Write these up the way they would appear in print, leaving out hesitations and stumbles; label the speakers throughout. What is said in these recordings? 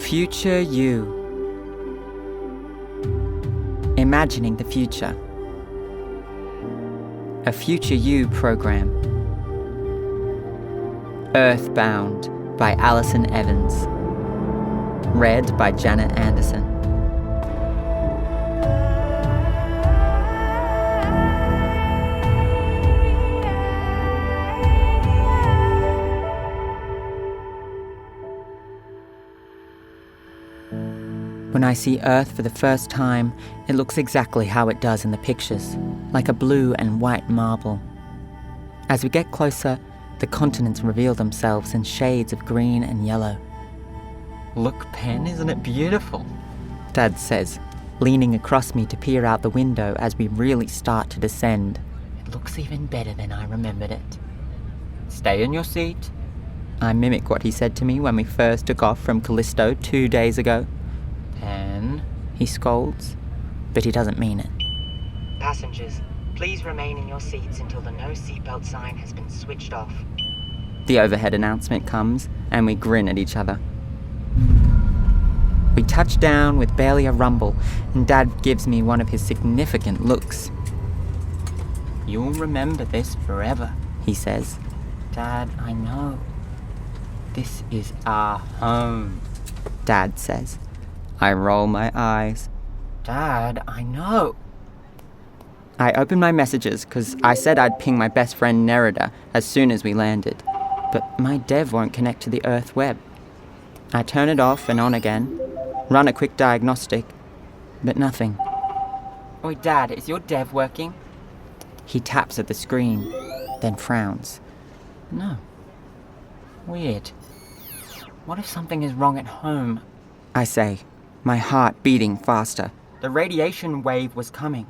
Speaker 1: Future You. Imagining the future. A Future You program. Earthbound by Alison Evans. Read by Janet Anderson. When I see Earth for the first time, it looks exactly how it does in the pictures, like a blue and white marble. As we get closer, the continents reveal themselves in shades of green and yellow. "Look, Pen, isn't it beautiful?" Dad says, leaning across me to peer out the window as we really start to descend. "It looks even better than I remembered it." "Stay in your seat." I mimic what he said to me when we first took off from Callisto 2 days ago. "Pen," he scolds, but he doesn't mean it.
Speaker 2: "Passengers, please remain in your seats until the no seatbelt sign has been switched off."
Speaker 1: The overhead announcement comes, and we grin at each other. We touch down with barely a rumble, and Dad gives me one of his significant looks. "You'll remember this forever," he says. "Dad, I know. This is our home," Dad says. I roll my eyes. "Dad, I know." I open my messages because I said I'd ping my best friend Nerida as soon as we landed, but my dev won't connect to the Earth web. I turn it off and on again, run a quick diagnostic, but nothing. "Oi, Dad, is your dev working?" He taps at the screen, then frowns. "No." "Weird. What if something is wrong at home?" I say, my heart beating faster. "The radiation wave was coming.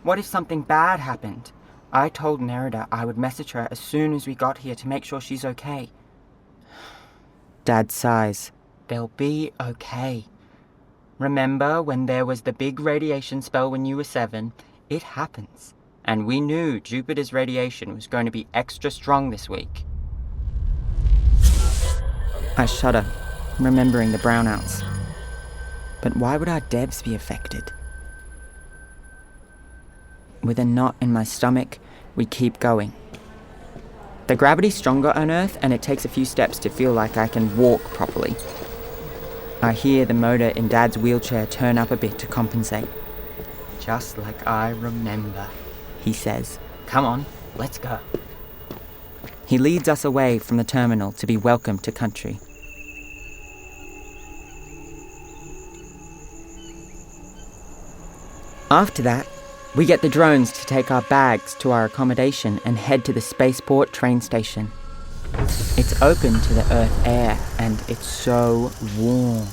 Speaker 1: What if something bad happened? I told Nerida I would message her as soon as we got here to make sure she's okay." Dad sighs. "They'll be okay. Remember when there was the big radiation spell when you were 7? It happens. And we knew Jupiter's radiation was going to be extra strong this week." I shudder, remembering the brownouts. But why would our devs be affected? With a knot in my stomach, we keep going. The gravity's stronger on Earth, and it takes a few steps to feel like I can walk properly. I hear the motor in Dad's wheelchair turn up a bit to compensate. "Just like I remember," he says. "Come on, let's go." He leads us away from the terminal to be welcomed to country. After that, we get the drones to take our bags to our accommodation and head to the spaceport train station. It's open to the Earth air, and it's so warm.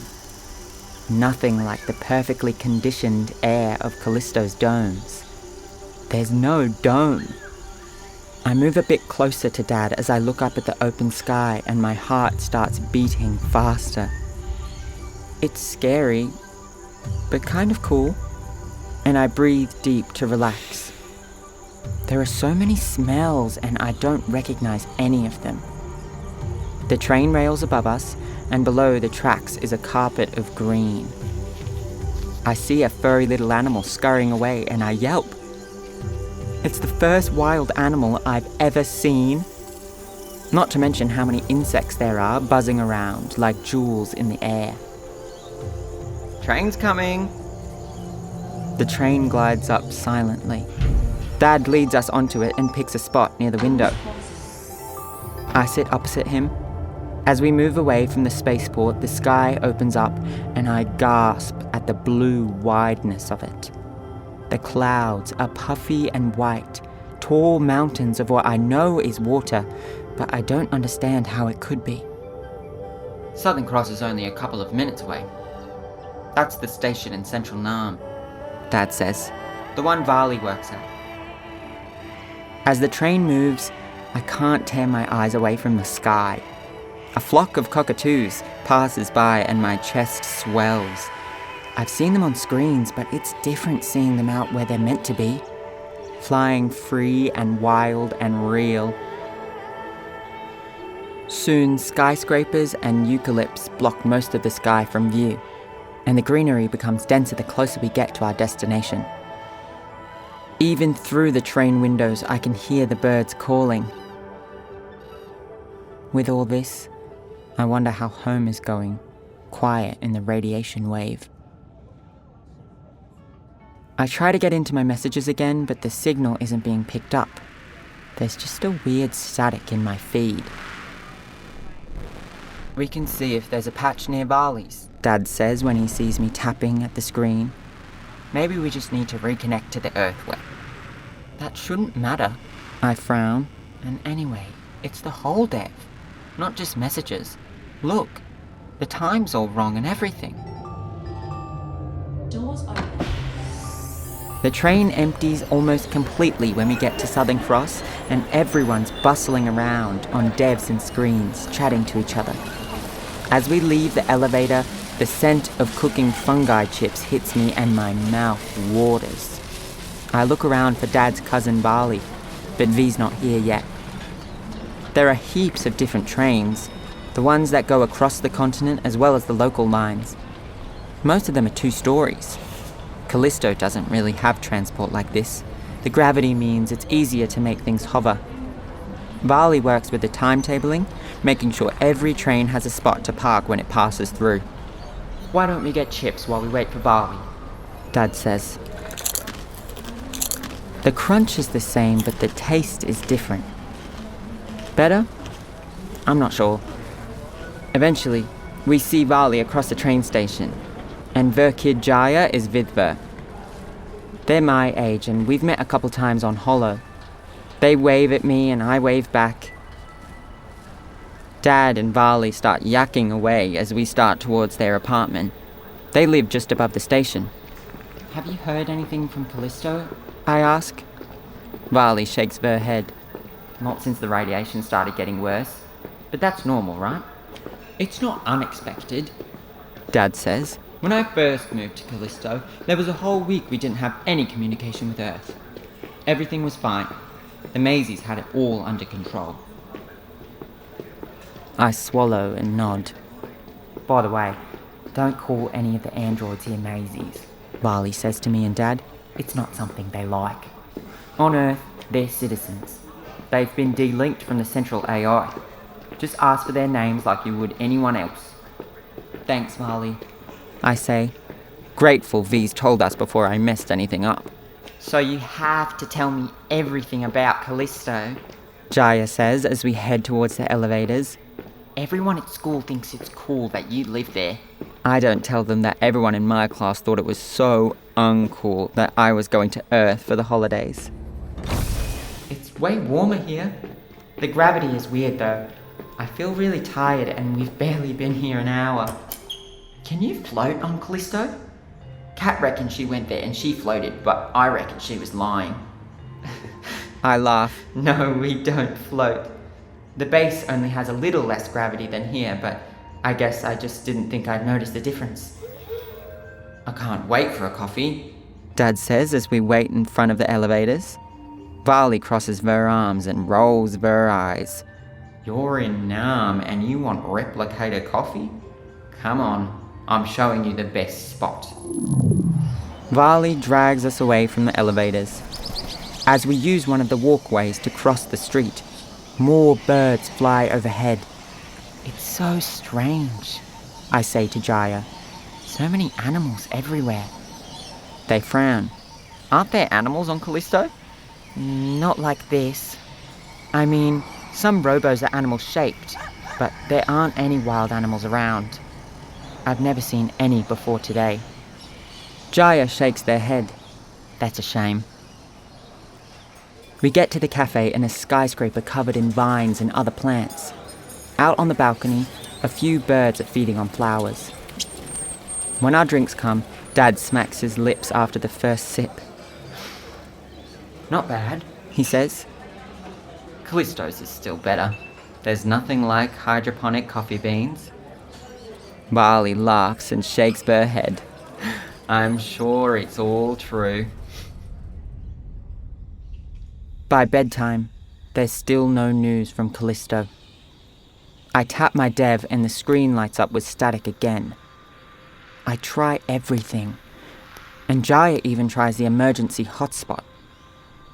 Speaker 1: Nothing like the perfectly conditioned air of Callisto's domes. There's no dome. I move a bit closer to Dad as I look up at the open sky, and my heart starts beating faster. It's scary, but kind of cool. And I breathe deep to relax. There are so many smells, and I don't recognize any of them. The train rails above us, and below the tracks is a carpet of green. I see a furry little animal scurrying away, and I yelp. It's the first wild animal I've ever seen. Not to mention how many insects there are buzzing around like jewels in the air. "Train's coming." The train glides up silently. Dad leads us onto it and picks a spot near the window. I sit opposite him. As we move away from the spaceport, the sky opens up, and I gasp at the blue wideness of it. The clouds are puffy and white, tall mountains of what I know is water, but I don't understand how it could be. "Southern Cross is only a couple of minutes away. That's the station in central Nam," Dad says. "The one Varley works at." As the train moves, I can't tear my eyes away from the sky. A flock of cockatoos passes by and my chest swells. I've seen them on screens, but it's different seeing them out where they're meant to be. Flying free and wild and real. Soon, skyscrapers and eucalypts block most of the sky from view, and the greenery becomes denser the closer we get to our destination. Even through the train windows, I can hear the birds calling. With all this, I wonder how home is going, quiet in the radiation wave. I try to get into my messages again, but the signal isn't being picked up. There's just a weird static in my feed. We can see if there's a patch near Barley's, Dad says when he sees me tapping at the screen. Maybe we just need to reconnect to the Earthway. That shouldn't matter. I frown. And anyway, it's the whole dev, not just messages. Look, the time's all wrong and everything.
Speaker 3: Doors open.
Speaker 1: The train empties almost completely when we get to Southern Cross, and everyone's bustling around on devs and screens, chatting to each other. As we leave the elevator, the scent of cooking fungi chips hits me and my mouth waters. I look around for Dad's cousin Barley, but V's not here yet. There are heaps of different trains, the ones that go across the continent as well as the local lines. Most of them are 2 stories. Callisto doesn't really have transport like this. The gravity means it's easier to make things hover. Barley works with the timetabling, making sure every train has a spot to park when it passes through. Why don't we get chips while we wait for Barley? Dad says. The crunch is the same, but the taste is different. Better? I'm not sure. Eventually, we see Barley across the train station, and Ver kid Jaya is with Ver. They're my age, and we've met a couple times on Holo. They wave at me, and I wave back. Dad and Barley start yakking away as we start towards their apartment. They live just above the station. Have you heard anything from Callisto? I ask. Barley shakes her head. Not since the radiation started getting worse. But that's normal, right? It's not unexpected, Dad says. When I first moved to Callisto, there was a whole week we didn't have any communication with Earth. Everything was fine. The Maisies had it all under control. I swallow and nod. By the way, don't call any of the androids here Maisies, Barley says to me and Dad. It's not something they like. On Earth, they're citizens. They've been delinked from the central AI. Just ask for their names like you would anyone else. Thanks, Barley, I say, grateful V's told us before I messed anything up. So you have to tell me everything about Callisto, Jaya says as we head towards the elevators. Everyone at school thinks it's cool that you live there. I don't tell them that everyone in my class thought it was so uncool that I was going to Earth for the holidays. It's way warmer here. The gravity is weird though. I feel really tired and we've barely been here an hour. Can you float on Callisto? Kat reckons she went there and she floated, but I reckon she was lying. I laugh. No, we don't float. The base only has a little less gravity than here, but I guess I just didn't think I'd notice the difference. I can't wait for a coffee, Dad says as we wait in front of the elevators. Barley crosses her arms and rolls her eyes. You're in Nam and you want replicator coffee? Come on, I'm showing you the best spot. Barley drags us away from the elevators. As we use one of the walkways to cross the street, more birds fly overhead. It's so strange, I say to Jaya. So many animals everywhere. They frown. Aren't there animals on Callisto? Not like this. I mean, some robos are animal-shaped, but there aren't any wild animals around. I've never seen any before today. Jaya shakes their head. That's a shame. We get to the cafe in a skyscraper covered in vines and other plants. Out on the balcony, a few birds are feeding on flowers. When our drinks come, Dad smacks his lips after the first sip. Not bad, he says. Callisto's is still better. There's nothing like hydroponic coffee beans. Barley laughs and shakes her head. I'm sure it's all true. By bedtime, there's still no news from Callisto. I tap my dev and the screen lights up with static again. I try everything. And Jaya even tries the emergency hotspot.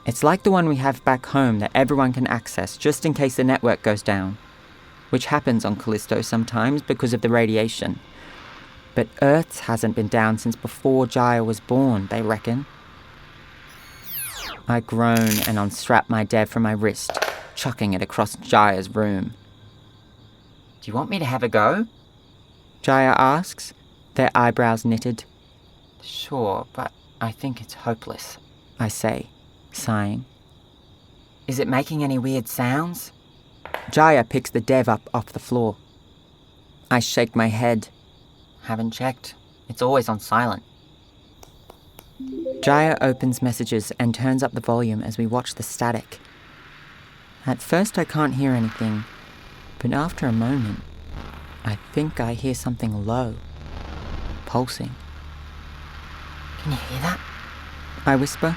Speaker 1: It's like the one we have back home that everyone can access just in case the network goes down, which happens on Callisto sometimes because of the radiation. But Earth's hasn't been down since before Jaya was born, they reckon. I groan and unstrap my dev from my wrist, chucking it across Jaya's room.
Speaker 2: Do you want me to have a go?
Speaker 1: Jaya asks, their eyebrows knitted.
Speaker 2: Sure, but I think it's hopeless.
Speaker 1: I say, sighing.
Speaker 2: Is it making any weird sounds?
Speaker 1: Jaya picks the dev up off the floor. I shake my head.
Speaker 2: Haven't checked. It's always on silent.
Speaker 1: Jaya opens messages and turns up the volume as we watch the static. At first I can't hear anything, but after a moment, I think I hear something low, pulsing.
Speaker 2: Can you hear that?
Speaker 1: I whisper.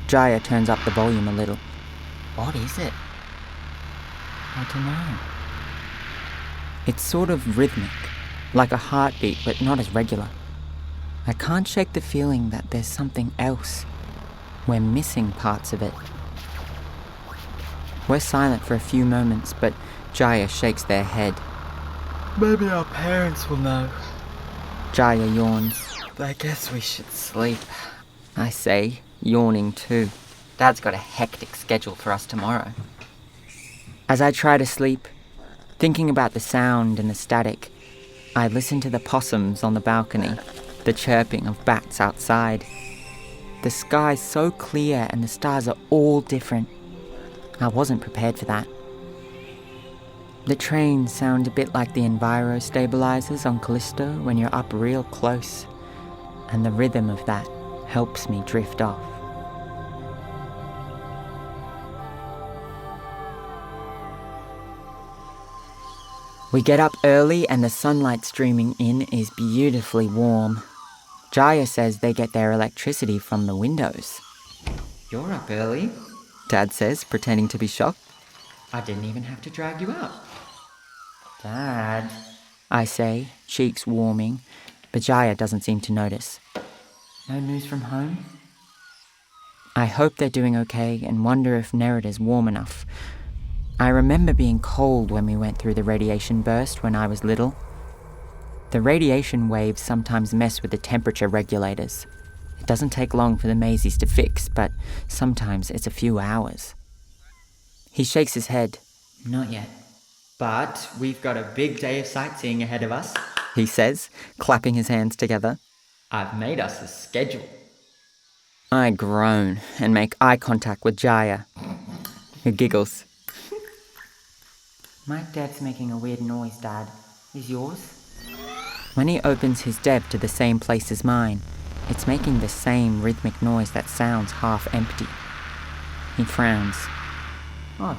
Speaker 1: Jaya turns up the volume a little.
Speaker 2: What is it? I don't know.
Speaker 1: It's sort of rhythmic, like a heartbeat, but not as regular. I can't shake the feeling that there's something else. We're missing parts of it. We're silent for a few moments, but Jaya shakes their head.
Speaker 2: Maybe our parents will know.
Speaker 1: Jaya yawns.
Speaker 2: I guess we should sleep.
Speaker 1: I say, yawning too.
Speaker 2: Dad's got a hectic schedule for us tomorrow.
Speaker 1: As I try to sleep, thinking about the sound and the static, I listen to the possums on the balcony, the chirping of bats outside. The sky's so clear and the stars are all different. I wasn't prepared for that. The trains sound a bit like the enviro stabilizers on Callisto when you're up real close, and the rhythm of that helps me drift off. We get up early and the sunlight streaming in is beautifully warm. Jaya says they get their electricity from the windows.
Speaker 2: You're up early,
Speaker 1: Dad says, pretending to be shocked.
Speaker 2: I didn't even have to drag you up. Dad,
Speaker 1: I say, cheeks warming, but Jaya doesn't seem to notice.
Speaker 2: No news from home?
Speaker 1: I hope they're doing okay and wonder if Nerida's warm enough. I remember being cold when we went through the radiation burst when I was little. The radiation waves sometimes mess with the temperature regulators. It doesn't take long for the Maisies to fix, but sometimes it's a few hours. He shakes his head.
Speaker 2: Not yet. But we've got a big day of sightseeing ahead of us,
Speaker 1: he says, clapping his hands together.
Speaker 2: I've made us a schedule.
Speaker 1: I groan and make eye contact with Jaya, who giggles.
Speaker 2: My dev's making a weird noise, Dad. Is yours?
Speaker 1: When he opens his dev to the same place as mine, it's making the same rhythmic noise that sounds half empty. He frowns.
Speaker 2: Odd.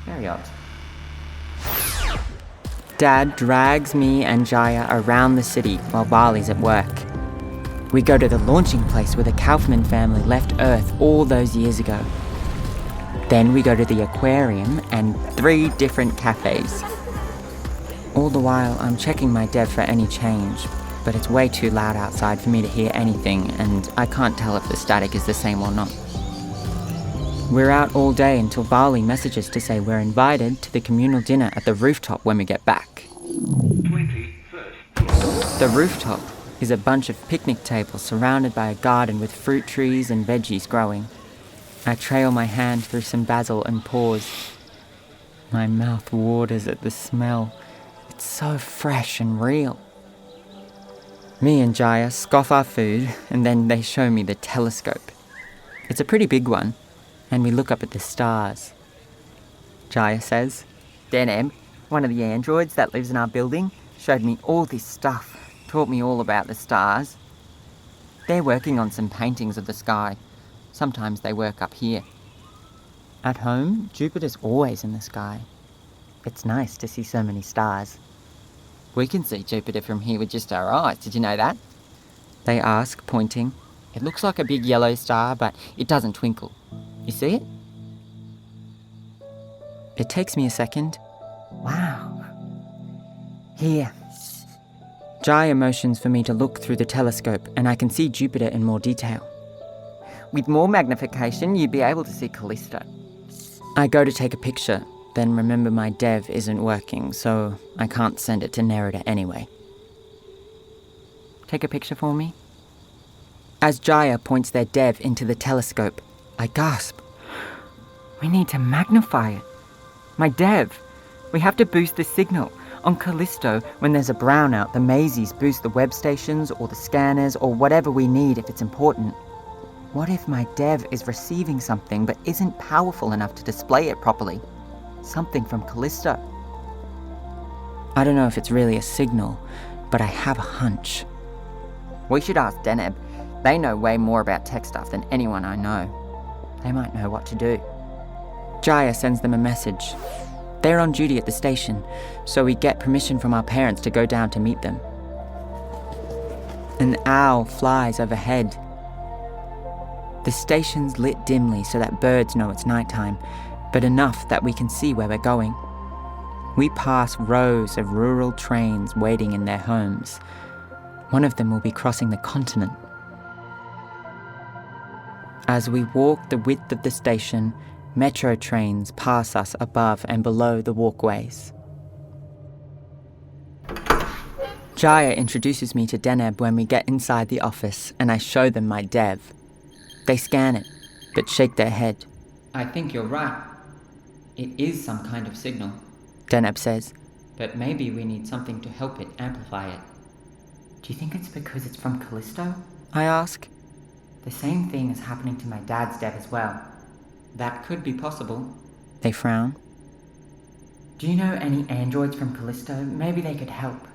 Speaker 2: Very odd.
Speaker 1: Dad drags me and Jaya around the city while Bali's at work. We go to the launching place where the Kaufman family left Earth all those years ago. Then we go to the aquarium and 3 different cafes. All the while, I'm checking my dev for any change, but it's way too loud outside for me to hear anything, and I can't tell if the static is the same or not. We're out all day until Bali messages to say we're invited to the communal dinner at the rooftop when we get back. The rooftop is a bunch of picnic tables surrounded by a garden with fruit trees and veggies growing. I trail my hand through some basil and pause. My mouth waters at the smell. It's so fresh and real. Me and Jaya scoff our food, and then they show me the telescope. It's a pretty big one, and we look up at the stars. Jaya says,
Speaker 2: Denim, one of the androids that lives in our building, showed me all this stuff, taught me all about the stars. They're working on some paintings of the sky. Sometimes they work up here.
Speaker 1: At home, Jupiter's always in the sky. It's nice to see so many stars.
Speaker 2: We can see Jupiter from here with just our eyes, did you know that?
Speaker 1: They ask, pointing.
Speaker 2: It looks like a big yellow star, but it doesn't twinkle. You see it?
Speaker 1: It takes me a second,
Speaker 2: Wow. Here. Jaya motions for me to look through the telescope, and I can see Jupiter in more detail. With more magnification, you'd be able to see Callisto. I go to take a picture, then remember my dev isn't working, so I can't send it to Nerida anyway. Take a picture for me? As Jaya points their dev into the telescope, I gasp. We need to magnify it. My dev. We have to boost the signal. On Callisto, when there's a brownout, the Maisies boost the web stations or the scanners or whatever we need if it's important. What if my dev is receiving something but isn't powerful enough to display it properly? Something from Callisto. I don't know if it's really a signal, but I have a hunch. We should ask Deneb. They know way more about tech stuff than anyone I know. They might know what to do. Jaya sends them a message. They're on duty at the station, so we get permission from our parents to go down to meet them. An owl flies overhead. The station's lit dimly so that birds know it's nighttime, but enough that we can see where we're going. We pass rows of rural trains waiting in their homes. One of them will be crossing the continent. As we walk the width of the station, metro trains pass us above and below the walkways. Jaya introduces me to Deneb when we get inside the office, and I show them my dev. They scan it, but shake their head. I think you're right. It is some kind of signal, Deneb says, but maybe we need something to help it amplify it. Do you think it's because it's from Callisto? I ask. The same thing is happening to my dad's dev as well. That could be possible. They frown. Do you know any androids from Callisto? Maybe they could help.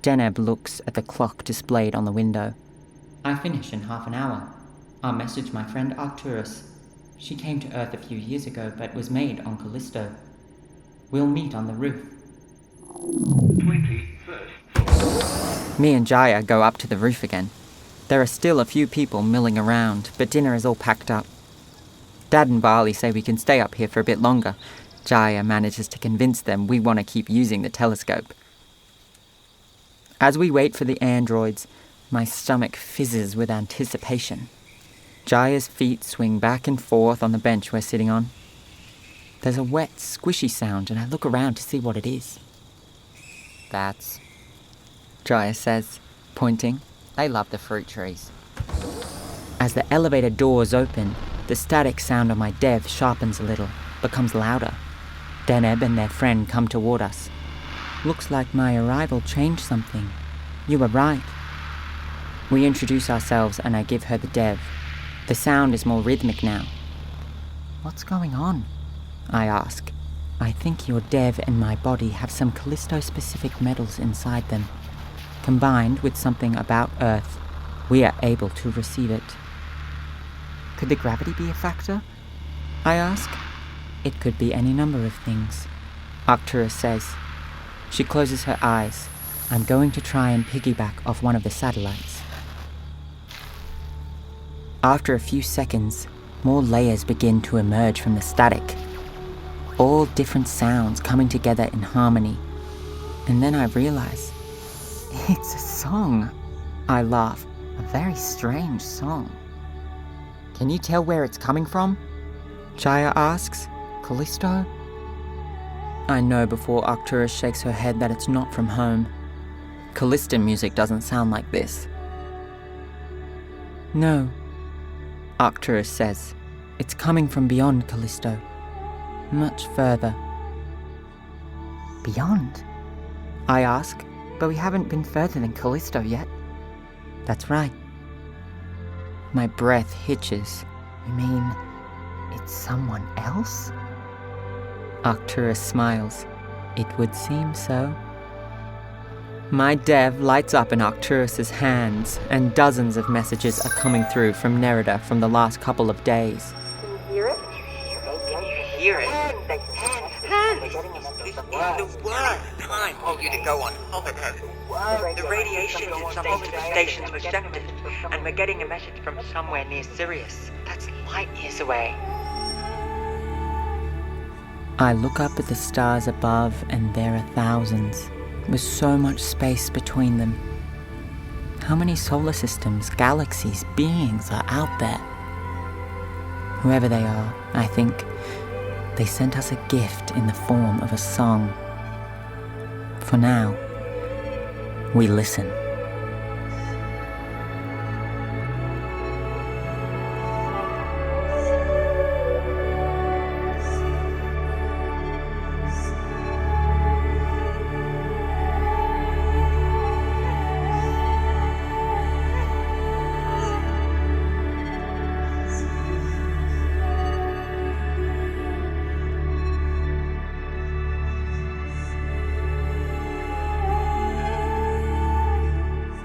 Speaker 2: Deneb looks at the clock displayed on the window. I finish in half an hour. I'll message my friend Arcturus. She came to Earth a few years ago, but was made on Callisto. We'll meet on the roof. 21st. Me and Jaya go up to the roof again. There are still a few people milling around, but dinner is all packed up. Dad and Barley say we can stay up here for a bit longer. Jaya manages to convince them we want to keep using the telescope. As we wait for the androids, my stomach fizzes with anticipation. Jaya's feet swing back and forth on the bench we're sitting on. There's a wet, squishy sound, and I look around to see what it is. Bats, Jaya says, pointing. They love the fruit trees. As the elevator doors open, the static sound on my dev sharpens a little, becomes louder. Deneb and their friend come toward us. Looks like my arrival changed something. You were right. We introduce ourselves and I give her the dev. The sound is more rhythmic now. What's going on? I ask. I think your dev and my body have some Callisto-specific metals inside them. Combined with something about Earth, we are able to receive it. Could the gravity be a factor? I ask. It could be any number of things, Arcturus says. She closes her eyes. I'm going to try and piggyback off one of the satellites. After a few seconds, more layers begin to emerge from the static. All different sounds coming together in harmony. And then I realize, it's a song. I laugh. A very strange song. Can you tell where it's coming from? Jaya asks. Callisto? I know before Arcturus shakes her head that it's not from home. Callisto music doesn't sound like this. No, Arcturus says. It's coming from beyond Callisto. Much further. Beyond? I ask, but we haven't been further than Callisto yet. That's right. My breath hitches. You mean it's someone else? Arcturus smiles. It would seem so. My dev lights up in Arcturus's hands, and dozens of messages are coming through from Nerida from the last couple of days.
Speaker 3: Can you hear it?
Speaker 4: Can you hear it?
Speaker 3: Hands!
Speaker 4: The word time for you to go on holiday. The radiation in some of the stations was detected, and we're getting a message from somewhere near Sirius. That's light years away.
Speaker 2: I look up at the stars above, and there are thousands, with so much space between them. How many solar systems, galaxies, beings are out there? Whoever they are, I think, they sent us a gift in the form of a song. For now, we listen.